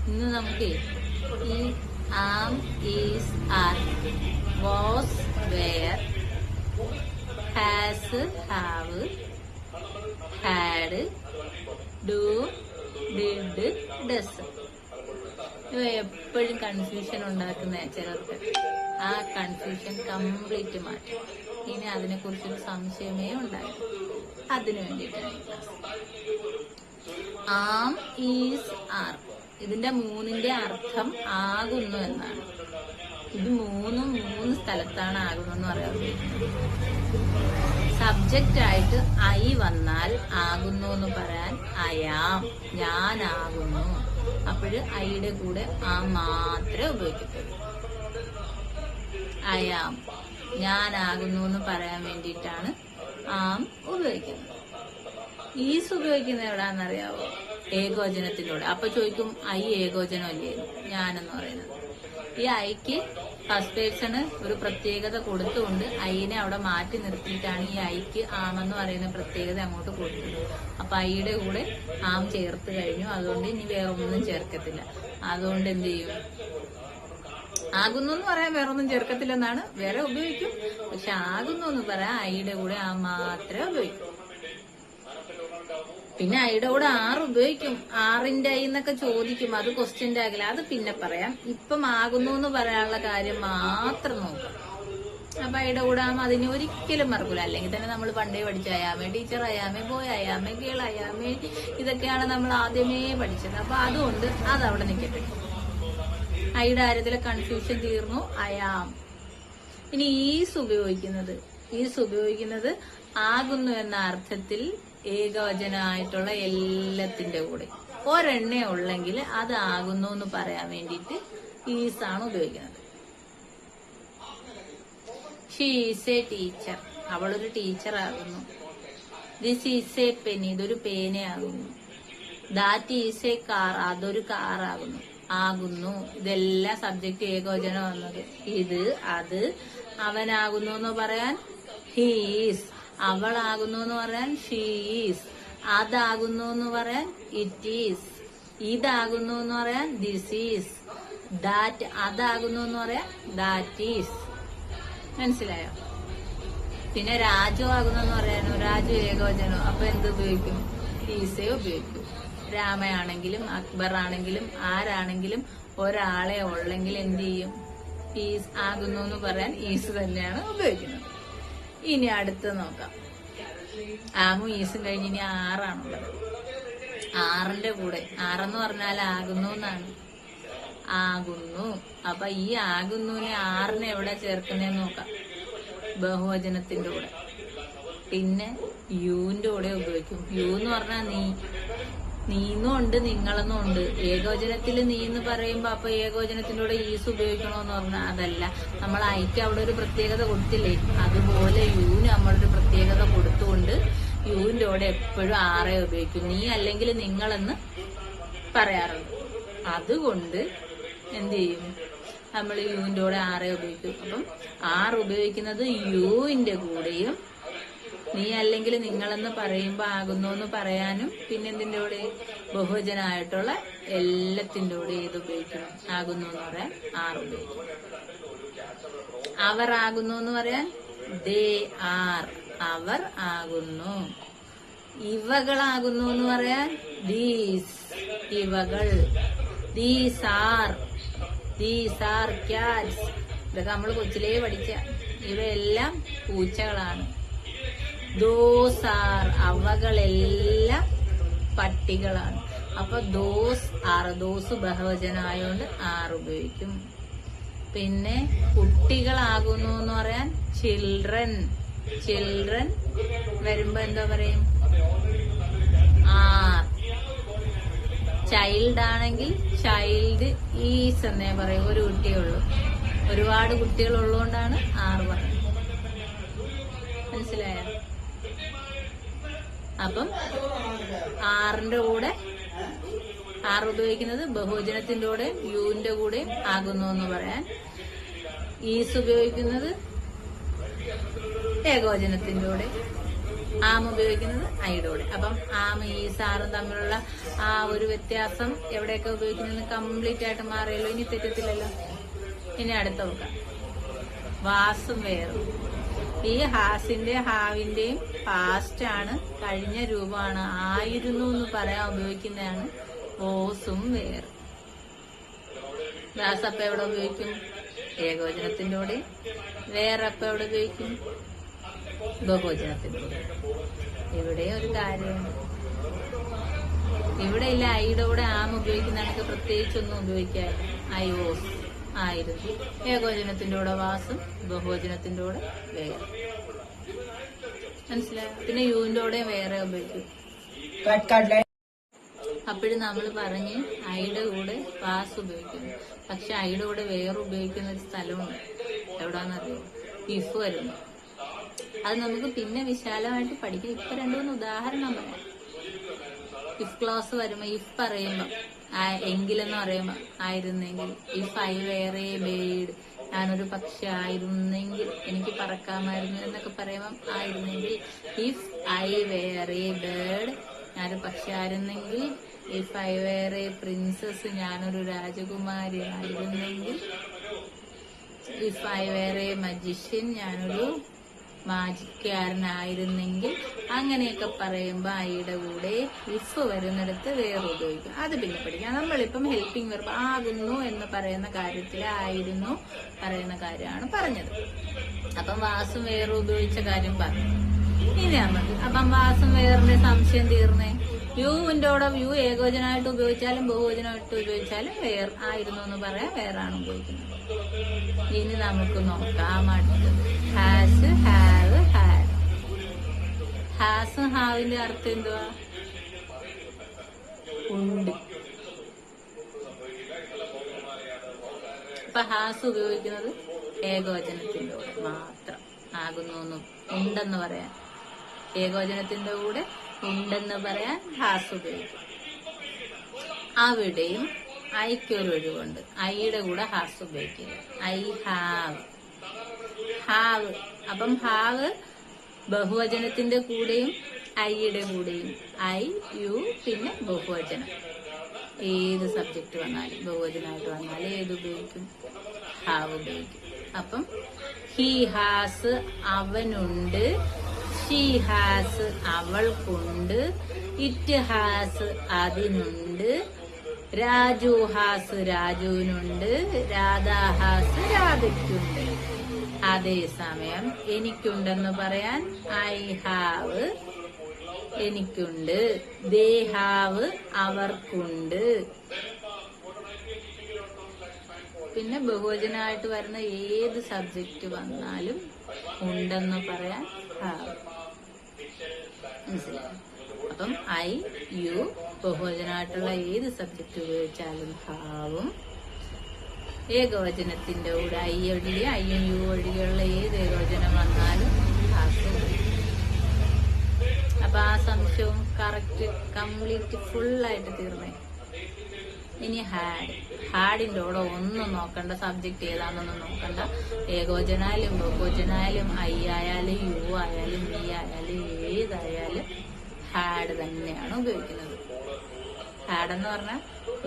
ഇന്ന് നമുക്ക് ഈ am, is, are, was, were, has, have, had, do, did, does ഇവ എപ്പോഴും കൺഫ്യൂഷൻ ഉണ്ടാക്കുന്ന ചിലർക്ക്. ആ കൺഫ്യൂഷൻ കംപ്ലീറ്റ് മാറ്റും. ഇനി അതിനെക്കുറിച്ചൊരു സംശയമേ ഉണ്ടാകും. അതിനു വേണ്ടിയിട്ടാണ് ഈ ക്ലാസ്. ആം, ഈസ്, ആർ ഇതിന്റെ മൂന്നിന്റെ അർത്ഥം ആകുന്നു എന്നാണ്. ഇത് മൂന്ന് സ്ഥലത്താണ് ആകുന്നു എന്ന് പറയാൻ പറ്റുന്നത്. സബ്ജക്റ്റ് ആയിട്ട് ഐ വന്നാൽ ആകുന്നു എന്ന് പറയാൻ അയാം, ഞാനാകുന്നു. അപ്പോഴ് ഐയുടെ കൂടെ ആ മാത്രമേ ഉപയോഗിക്കത്തുള്ളൂ. അയാം, ഞാനാകുന്നു എന്ന് പറയാൻ വേണ്ടിയിട്ടാണ് ആം ഉപയോഗിക്കുന്നത്. ഈസ് ഉപയോഗിക്കുന്നത് എവിടാന്നറിയാവോ? ഏകോചനത്തിലൂടെ. അപ്പൊ ചോദിക്കും ഐ ഏകോചനം അല്ലേ ഞാനെന്ന് പറയുന്നത്. ഈ ഐക്ക് ഫസ്റ്റ് പേഴ്സണ് ഒരു പ്രത്യേകത കൊടുത്തുകൊണ്ട് ഐനെ അവിടെ മാറ്റി നിർത്തിയിട്ടാണ് ഈ ഐക്ക് ആമെന്ന് പറയുന്ന പ്രത്യേകത അങ്ങോട്ട് കൊടുത്തത്. അപ്പൊ ഐയുടെ കൂടെ ആം ചേർത്ത് കഴിഞ്ഞു. അതുകൊണ്ട് ഇനി വേറൊന്നും ചേർക്കത്തില്ല. അതുകൊണ്ട് എന്ത് ചെയ്യും? ആകുന്നു എന്ന് പറയാൻ വേറൊന്നും ചേർക്കത്തില്ലെന്നാണ്. വേറെ ഉപയോഗിക്കും, പക്ഷെ ആകുന്നു എന്ന് പറയാൻ ഐയുടെ കൂടെ ആ മാത്രമേ ഉപയോഗിക്കൂ. പിന്നെ ഐയുടെ കൂടെ ആറ് ഉപയോഗിക്കും. ആറിന്റെ ഐ എന്നൊക്കെ ചോദിക്കും. അത് ക്വസ്റ്റ്യന്റെ ആകില്ല, അത് പിന്നെ പറയാം. ഇപ്പം ആകുന്നു എന്ന് പറയാനുള്ള കാര്യം മാത്രം നോക്കാം. അപ്പൊ ഐയുടെ കൂടെ ആകുമ്പോൾ അതിനെ ഒരിക്കലും മറക്കൂല. അല്ലെങ്കിൽ തന്നെ നമ്മൾ പണ്ടേ പഠിച്ച അയാമേ, ടീച്ചർ അയാമേ, ബോയ് അയാമേ, ഗേൾ അയാമേ, ഇതൊക്കെയാണ് നമ്മൾ ആദ്യമേ പഠിച്ചത്. അപ്പൊ അതുകൊണ്ട് അതവിടെ നിൽക്കട്ടെ. ഐയുടെ കാര്യത്തിലെ കൺഫ്യൂഷൻ തീർന്നു. അയാം. ഇനി ഈസ് ഉപയോഗിക്കുന്നത് ആകുന്നു എന്ന അർത്ഥത്തിൽ ഏകവചനമായിട്ടുള്ള എല്ലാത്തിന്റെ കൂടെ ഒരെണ്ണേ ഉള്ളെങ്കിൽ അത് ആകുന്നു എന്ന് പറയാൻ വേണ്ടിയിട്ട് ഈസാണ് ഉപയോഗിക്കുന്നത്. ഷീ ഈസ് എ ടീച്ചർ, അവളൊരു ടീച്ചർ ആകുന്നു. ദിസ് ഈസ് എ പെൻ, ഇതൊരു പേനയാകുന്നു. ദാറ്റ് ഈസ് എ കാർ, അതൊരു കാറാകുന്നു. ആകുന്നു, ഇതെല്ലാം സബ്ജക്റ്റ് ഏകവചനം വന്നത്. ഇത്, അത്, അവനാകുന്നു എന്ന് പറയാൻ ഹീസ്, അവളാകുന്നു എന്ന് പറയാൻ ഷീസ്, അതാകുന്നു എന്ന് പറയാൻ ഇറ്റ് ഈസ്, ഇതാകുന്നു എന്ന് പറയാൻ ദിസ് ഈസ്, ദാറ്റ് അതാകുന്നു എന്ന് പറയാൻ ദാറ്റ് ഈസ്. മനസ്സിലായോ? പിന്നെ രാജു ആകുന്നു എന്ന് പറയാനോ, രാജു ഏകവചനോ, അപ്പൊ എന്ത് ഉപയോഗിക്കും? ഈസേ ഉപയോഗിക്കും. രാമയാണെങ്കിലും അക്ബർ ആണെങ്കിലും ആരാണെങ്കിലും ഒരാളെ ഉള്ളെങ്കിൽ എന്ത് ചെയ്യും? ഈസ് ആകുന്നു എന്ന് പറയാൻ ഈസ് തന്നെയാണ് ഉപയോഗിക്കുന്നത്. ഇനി അടുത്ത് നോക്കാം. ആമും ഈസും കഴിഞ്ഞ് ഇനി ആറാണുള്ളത്. ആറിന്റെ കൂടെ, ആറെന്ന് പറഞ്ഞാൽ ആകുന്നു എന്നാണ്. ആകുന്നു. അപ്പൊ ഈ ആകുന്നുവിനെ ആറിനെ എവിടെ ചേർക്കുന്നതെന്ന് നോക്കാം. ബഹുവചനത്തിന്റെ കൂടെ. പിന്നെ യുവിന്റെ കൂടെ ഉപയോഗിക്കും. യു എന്ന് പറഞ്ഞാൽ നീന്നും ഉണ്ട്, നിങ്ങളെന്നും ഉണ്ട്. ഏകവചനത്തിൽ നീ എന്ന് പറയുമ്പോ അപ്പൊ ഏകവചനത്തിന്റെ കൂടെ ഈസ് ഉപയോഗിക്കണോന്ന് പറഞ്ഞാൽ അതല്ല. നമ്മൾ ഐക്ക് അവിടെ ഒരു പ്രത്യേകത കൊടുത്തില്ലേ, അതുപോലെ യുവിന് നമ്മളൊരു പ്രത്യേകത കൊടുത്തുകൊണ്ട് യുവിന്റെ കൂടെ എപ്പോഴും ആറേ ഉപയോഗിക്കും. നീ അല്ലെങ്കിൽ നിങ്ങളെന്ന് പറയാറുണ്ട്. അതുകൊണ്ട് എന്ത് ചെയ്യും? നമ്മൾ യുവിന്റെ കൂടെ ആറേ ഉപയോഗിക്കും. അപ്പം ആറ് ഉപയോഗിക്കുന്നത് യുവിന്റെ കൂടെയും നീ അല്ലെങ്കിൽ നിങ്ങളെന്ന് പറയുമ്പോ ആകുന്നു എന്ന് പറയാനും പിന്നെ എന്തിന്റെ കൂടെ? ബഹുവചനമായിട്ടുള്ള എല്ലാത്തിന്റെ കൂടെ ഏത് ഉപയോഗിക്കണം? ആകുന്നു എന്ന് പറയാൻ ആർ ഉപയോഗിക്കും. അവർ ആകുന്നു എന്ന് പറയാൻ ദേ ആർ, അവർ ആകുന്നു. ഇവകളാകുന്നു എന്ന് പറയാൻ ദീസ്, ഇവകൾ. These are cats. ഇതൊക്കെ നമ്മൾ കൊച്ചിലേ പഠിച്ച. ഇവയെല്ലാം പൂച്ചകളാണ്. Those are, അവകളെല്ലാം പട്ടികളാണ്. അപ്പൊ ദോസ് ആർ, ദോസ് ബഹുവചനമായോണ്ട് ആർ ഉപയോഗിക്കും. പിന്നെ കുട്ടികളാകുന്നു എന്ന് പറയാൻ ചിൽഡ്രൻ വരുമ്പോ എന്താ പറയും? ആർ. ചൈൽഡ് ആണെങ്കിൽ ചൈൽഡ് ഈസ് എന്നേ പറയും. ഒരു കുട്ടിയേ ഉള്ളൂ. ഒരുപാട് കുട്ടികൾ ഉള്ളതുകൊണ്ടാണ് ആർ പറയുന്നത്. മനസ്സിലായോ? അപ്പം ആറിന്റെ കൂടെ ആർ ഉപയോഗിക്കുന്നത് ബഹുവചനത്തിന്റെ കൂടെ യുവിന്റെ കൂടെ ആകുന്നു എന്ന് പറയാൻ. ഈസ് ഉപയോഗിക്കുന്നത് ഏകവചനത്തിന്റെ കൂടെ. ആം ഉപയോഗിക്കുന്നത് ഐയുടെ കൂടെ. അപ്പം ആം ഈ സാറും തമ്മിലുള്ള ആ ഒരു വ്യത്യാസം എവിടെയൊക്കെ ഉപയോഗിക്കുന്നത് കംപ്ലീറ്റ് ആയിട്ട് മാറിയല്ലോ. ഇനി തെറ്റത്തില്ലല്ലോ. ഇനി അടുത്ത നോക്കാം. വാസും വേറും. ഈ ഹാസിന്റെ ഹാവിന്റെയും പാസ്റ്റ് ആണ്, കഴിഞ്ഞ രൂപമാണ്. ആയിരുന്നു എന്ന് പറയാൻ ഉപയോഗിക്കുന്നതാണ് വോസും വേറും. വാസ് അപ്പൊ എവിടെ ഉപയോഗിക്കും? ഏകവചനത്തിന്റെ കൂടെ. വേറെപ്പ എവിടെ ഉപയോഗിക്കും? ബഹുവചനത്തിന്റെ കൂടെ. ഇവിടെ ഒരു കാര്യമുണ്ട്. ഇവിടെ ഇല്ല ഐയുടെ കൂടെ ആം ഉപയോഗിക്കുന്നതാണെങ്കിൽ പ്രത്യേകിച്ചൊന്നും ഉപയോഗിക്കാറില്ല. ഐ വോസ് ആയിരുന്നു. ഏകവചനത്തിന്റെ കൂടെ വാസും ബഹുവചനത്തിന്റെ കൂടെ വേറെ. മനസ്സിലായോ? പിന്നെ യുവിന്റെ കൂടെ വേറെ ഉപയോഗിക്കും. അപ്പോഴും നമ്മൾ പറഞ്ഞ് ഐയുടെ കൂടെ വാസ് ഉപയോഗിക്കുന്നു. പക്ഷെ ഐയുടെ കൂടെ വേറെ ഉപയോഗിക്കുന്ന ഒരു സ്ഥലമുണ്ട്. എവിടാന്നറിയോ? ഇഫ് വരുന്നു. അത് നമുക്ക് പിന്നെ വിശാലമായിട്ട് പഠിക്കാം. ഇപ്പൊ 2-3 ഉദാഹരണം പറയാം. ഇഫ് ക്ലോസ് വരുമ്പോ ഇഫ് പറയുമ്പോ എങ്കിലെന്ന് പറയുമ്പോ ആയിരുന്നെങ്കിൽ. ഇഫ് ഐ വേറെ ബേഡ്, ഞാനൊരു പക്ഷി ആയിരുന്നെങ്കിൽ എനിക്ക് പറക്കാമായിരുന്നു എന്നൊക്കെ പറയുമ്പം ആയിരുന്നെങ്കിൽ. ഇഫ് ഐ വേറെ ബേഡ്, ഞാനൊരു പക്ഷി ആയിരുന്നെങ്കിൽ. ഇഫ് ഐ വേറെ പ്രിൻസസ്, ഞാനൊരു രാജകുമാരി ആയിരുന്നെങ്കിൽ. ഇഫ് ഐ വേറെ മജിഷ്യൻ, ഞാനൊരു മാജിക്കാരനായിരുന്നെങ്കിൽ. അങ്ങനെയൊക്കെ പറയുമ്പോ ഐയുടെ കൂടെ ഇഫ് വരുന്നിടത്ത് വേറെ ഉപയോഗിക്കും. അത് പിന്നെ പഠിക്കാം. നമ്മളിപ്പം ഹെൽപ്പിംഗ് വെർബ് ആകുന്നു എന്ന് പറയുന്ന കാര്യത്തിൽ ആയിരുന്നു പറയുന്ന കാര്യമാണ് പറഞ്ഞത്. അപ്പം വാസും വേറെ ഉപയോഗിച്ച കാര്യം പറഞ്ഞു. ഇനി നമുക്ക് അപ്പം വാസും വേറിന്റെ സംശയം തീർന്നേ. യുവിന്റെ കൂടെ യു ഏകവചനമായിട്ട് ഉപയോഗിച്ചാലും ബഹുവചനമായിട്ട് ഉപയോഗിച്ചാലും വേർ ആയിരുന്നു എന്ന് പറയാൻ വേറാണ് ഉപയോഗിക്കുന്നത്. ഇനി നമുക്ക് നോക്കാം അടുത്തത്. Has, have, had. ഹാസും ഹാവിന്റെ അർത്ഥം എന്തുവാ? ഉണ്ട്. ഇപ്പൊ ഹാസ് ഉപയോഗിക്കുന്നത് ഏകവചനത്തിന്റെ കൂടെ മാത്രം. ആകുന്നു ഉണ്ടെന്ന് പറയാൻ ഏകവചനത്തിന്റെ കൂടെ ഉണ്ടെന്ന് പറയാൻ ഹാസ് ഉപയോഗിക്കും. അവിടെയും ഐക്കൊരു ഒഴിവുണ്ട്. ഐയുടെ കൂടെ ഹാസ് ഉപയോഗിക്കില്ല. I have, have. അപ്പം ഹാവ് ബഹുവചനത്തിന്റെ കൂടെയും ഐയുടെ കൂടെയും. ഐ, യു, പിന്നെ ബഹുവചനം. ഏത് സബ്ജക്ട് വന്നാലും ബഹുവചനമായിട്ട് വന്നാലും ഏത് ഉപയോഗിക്കും? ഹാവ് ഉപയോഗിക്കും. അപ്പം ഹി ഹാസ് അവനുണ്ട്. ഷീ ഹാസ് അവൾക്കുണ്ട്. ഇറ്റ് ഹാസ് അതിനുണ്ട്. രാജു ഹാസ് രാജുവിനുണ്ട്. രാധ ഹാസ് രാധയ്ക്കുണ്ട്. അതേസമയം എനിക്കുണ്ടെന്ന് പറയാൻ ഐ ഹാവ്, എനിക്കുണ്ട്. ദേ ഹാവ് അവർക്കുണ്ട്. പിന്നെ ബഹുവചനമായിട്ട് വരുന്ന ഏത് സബ്ജക്റ്റ് വന്നാലും ഉണ്ടെന്ന് പറയാൻ ഹാവ്. മനസ്സിലായി? അപ്പം ഐ, യു, ബഹുവചനമായിട്ടുള്ള ഏത് സബ്ജക്റ്റ് ഉപയോഗിച്ചാലും ഹാവും. ഏകവചനത്തിന്റെ കൂടെ ഐ ഒഴികെ ഐയും യു ഒഴികെയുള്ള ഏത് ഏകവചനം വന്നാലും ഹാസും. അപ്പൊ ആ സംശയവും കറക്റ്റ് കംപ്ലീറ്റ് ഫുള്ളായിട്ട് തീർന്നേ. ഇനി ഹാഡ്. ഹാഡിന്റെ കൂടെ ഒന്നും നോക്കണ്ട. സബ്ജക്ട് ഏതാണെന്നൊന്നും നോക്കണ്ട. ഏകവചനായാലും ബഹുവചനായാലും ഐ ആയാലും യു ആയാലും വി ആയാലും ഏതായാലും ഹാഡ് തന്നെയാണ് ഉപയോഗിക്കുന്നത്. ഹാഡ് എന്ന് പറഞ്ഞാൽ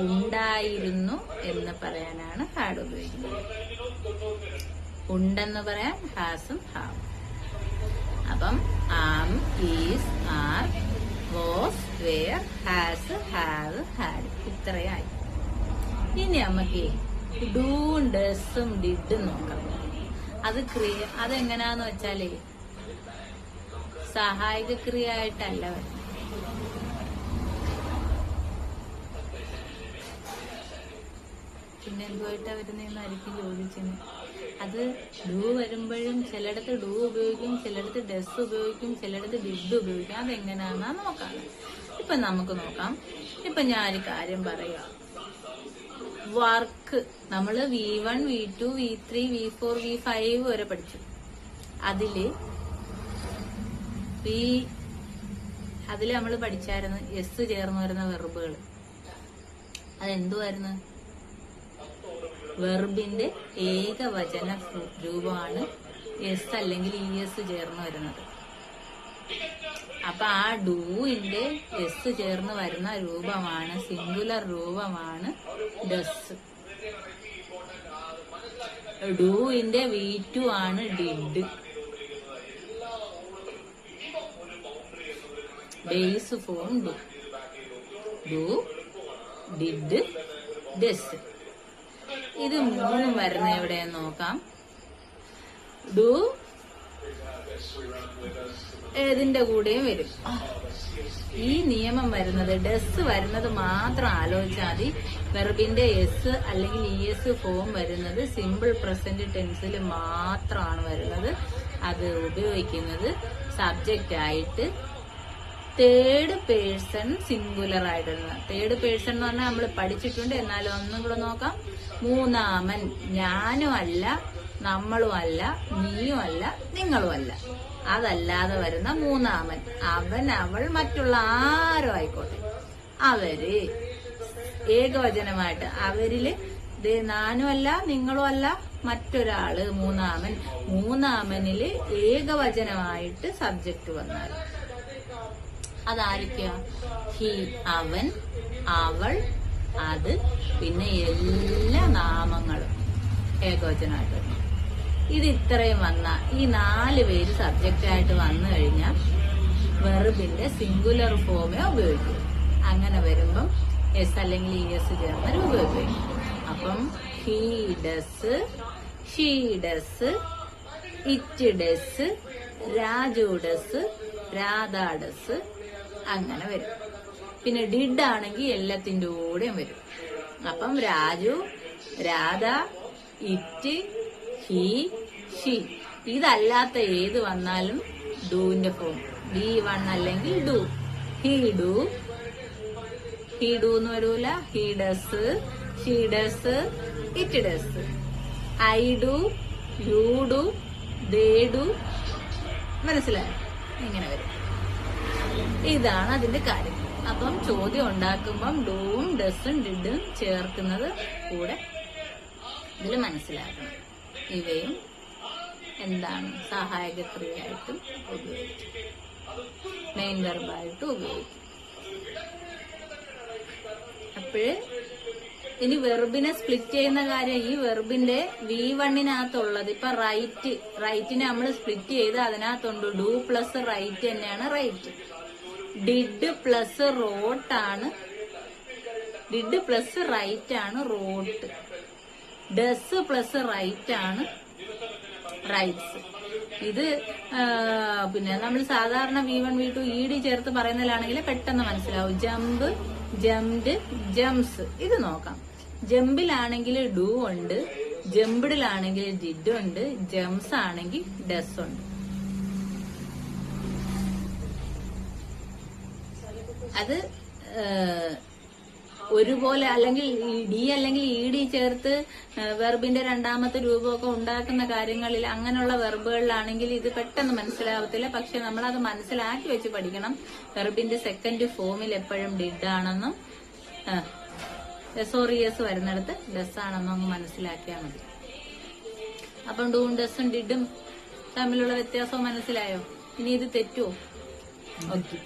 ഉണ്ടായിരുന്നു എന്ന് പറയാനാണ് ഹാഡ് ഉപയോഗിക്കുന്നത്. ഉണ്ടെന്ന് പറയാൻ ഹാസും ഹാവും. അപ്പം am, is, are, was, were, has, have, had. ഇത്രയായി. ഇനി നമുക്ക് ഡൂവും ഡസും ഡിഡും നോക്കാം. അതെങ്ങനാന്ന് വെച്ചാലേ സഹായക ക്രിയ ആയിട്ടല്ല വരുന്നത്. പിന്നെ എന്തുമായിട്ടാ വരുന്നതെന്നായിരിക്കും ചോദിച്ചത്. അത് ഡൂ വരുമ്പോഴും ചിലയിടത്ത് ഡൂ ഉപയോഗിക്കും, ചിലയിടത്ത് ഡസ് ഉപയോഗിക്കും, ചിലയിടത്ത് ഡിഡ് ഉപയോഗിക്കും. അതെങ്ങനെയാണെന്നാ നോക്കാം. ഇപ്പൊ നമുക്ക് നോക്കാം. ഇപ്പൊ ഞാനൊരു കാര്യം പറയാം. വർക്ക് നമ്മള് V1, V2, V3, V4, V5 വരെ പഠിച്ചു. അതില് നമ്മള് പഠിച്ചായിരുന്നു എസ് ചേർന്ന് വരുന്ന വെർബുകൾ. അതെന്തുവായിരുന്നു? വെർബിന്റെ ഏകവചന രൂപമാണ് എസ് അല്ലെങ്കിൽ ES ചേർന്ന് വരുന്നത്. അപ്പൊ ആ ഡൂവിന്റെ എസ് ചേർന്ന് വരുന്ന രൂപമാണ്, സിംഗുലർ രൂപമാണ് ഡസ്. ഡൂവിന്റെ V2 ആണ് did. Base form do, did, does. ഇത് മൂന്നും വരുന്ന എവിടെയെന്ന് നോക്കാം. ഡു ഏതിന്റെ കൂടെയും വരും. ഈ നിയമം വരുന്നത്, ഡസ് വരുന്നത് മാത്രം ആലോചിച്ചാൽ മതി. വെർബിന്റെ എസ് അല്ലെങ്കിൽ ES ഫോം വരുന്നത് സിമ്പിൾ പ്രസന്റ് ടെൻസിൽ മാത്രമാണ് വരുന്നത്. അത് ഉപയോഗിക്കുന്നത് സബ്ജക്റ്റ് ആയിട്ട് തേർഡ് പേഴ്സൺ സിംഗുലർ ആയിട്ടുള്ള. തേർഡ് പേഴ്സൺ എന്ന് പറഞ്ഞാൽ നമ്മൾ പഠിച്ചിട്ടുണ്ട്, എന്നാലും ഒന്നും കൂടെ നോക്കാം. മൂന്നാമൻ, ഞാനും അല്ല, നമ്മളും അല്ല, നീയും അല്ല, നിങ്ങളും അല്ല. അതല്ലാതെ വരുന്ന മൂന്നാമൻ, അവൻ, അവൾ, മറ്റുള്ള ആരും ആയിക്കോട്ടെ. അവര് ഏകവചനമായിട്ട്, അവരില് ഞാനും അല്ല, നിങ്ങളും അല്ല, മറ്റൊരാള്, മൂന്നാമൻ. മൂന്നാമനില് ഏകവചനമായിട്ട് സബ്ജക്ട് വന്നാൽ അതായിരിക്കുക ഹി, അവൻ, അവൾ, അത്, പിന്നെ എല്ലാ നാമങ്ങളും ഏകവചനമായിട്ട് വരണം. ഇത് ഇത്രയും വന്ന ഈ 4 പേര് സബ്ജക്റ്റ് ആയിട്ട് വന്നു കഴിഞ്ഞാൽ വെർബിന്റെ സിംഗുലർ ഫോമേ ഉപയോഗിക്കും. അങ്ങനെ വരുമ്പം എസ് അല്ലെങ്കിൽ ES ചേർന്ന രൂപ ഉപയോഗിക്കും. അപ്പം he does, she does, it does, Raju does, Radha does, അങ്ങനെ വരും. പിന്നെ ഡിഡ് ആണെങ്കിൽ എല്ലാത്തിന്റെ കൂടെയും വരും. അപ്പം Raju, Radha, it, he, she. ഇതല്ലാത്ത ഏത് വന്നാലും ഡൂവിന്റെ ഫോം V1 അല്ലെങ്കിൽ do. He do, he do എന്ന് വരൂല. He does, she does, it does. I do, you do, they do. മനസ്സിലായോ? ഇങ്ങനെ വരും. ഇതാണ് അതിന്റെ കാര്യം. അപ്പം ചോദ്യം ഉണ്ടാക്കുമ്പം ഡൂവും ഡസും ഡിഡും ചേർക്കുന്നത് കൂടെ ഇതിൽ മനസ്സിലാക്കണം. ഇവയും എന്താണ് സഹായക ക്രിയയായിട്ടും ഉപയോഗിക്കും, മെയിൻ വെർബായിട്ടും ഉപയോഗിക്കും. അപ്പോഴ് ഇനി വെർബിനെ സ്പ്ലിറ്റ് ചെയ്യുന്ന കാര്യം, ഈ വെർബിന്റെ V1-നകത്തുള്ളത് ഇപ്പൊ റൈറ്റിനെ നമ്മൾ സ്പ്ലിറ്റ് ചെയ്ത് അതിനകത്തുണ്ട് ഡു പ്ലസ് റൈറ്റ് തന്നെയാണ് റൈറ്റ്. ഡിഡ് പ്ലസ് റോട്ടാണ്, ഡിഡ് പ്ലസ് റൈറ്റ് ആണ് റോട്ട്. ഡസ് പ്ലസ് റൈറ്റ് ആണ് റൈറ്റ്സ്. ഇത് പിന്നെ നമ്മൾ സാധാരണ V1 V2 ED ചേർത്ത് പറയുന്നതിലാണെങ്കിൽ പെട്ടെന്ന് മനസ്സിലാവും. Jump, jumped, jumps. ഇത് നോക്കാം. ജമ്പിലാണെങ്കിൽ ഡു ഉണ്ട്, ജംപ്ഡിലാണെങ്കിൽ ഡിഡ് ഉണ്ട്, ജംപ്സ് ആണെങ്കിൽ ഡസ് ഉണ്ട്. അത് ഒരുപോലെ അല്ലെങ്കിൽ ഡി അല്ലെങ്കിൽ ED ചേർത്ത് വെർബിന്റെ രണ്ടാമത്തെ രൂപമൊക്കെ ഉണ്ടാക്കുന്ന കാര്യങ്ങളിൽ അങ്ങനെയുള്ള വെർബുകളിലാണെങ്കിൽ ഇത് പെട്ടെന്ന് മനസ്സിലാവത്തില്ല. പക്ഷെ നമ്മളത് മനസ്സിലാക്കി വെച്ച് പഠിക്കണം. വെർബിന്റെ സെക്കൻഡ് ഫോമിൽ എപ്പോഴും ഡിഡ് ആണെന്നും SORES വരുന്നിടത്ത് ഡസ് ആണെന്നും അങ്ങ് മനസ്സിലാക്കിയാൽ മതി. അപ്പം ഡൂവും ഡസും ഡിഡും തമ്മിലുള്ള വ്യത്യാസവും മനസ്സിലായോ? ഇനി ഇത് തെറ്റുമോ? ഓക്കെ.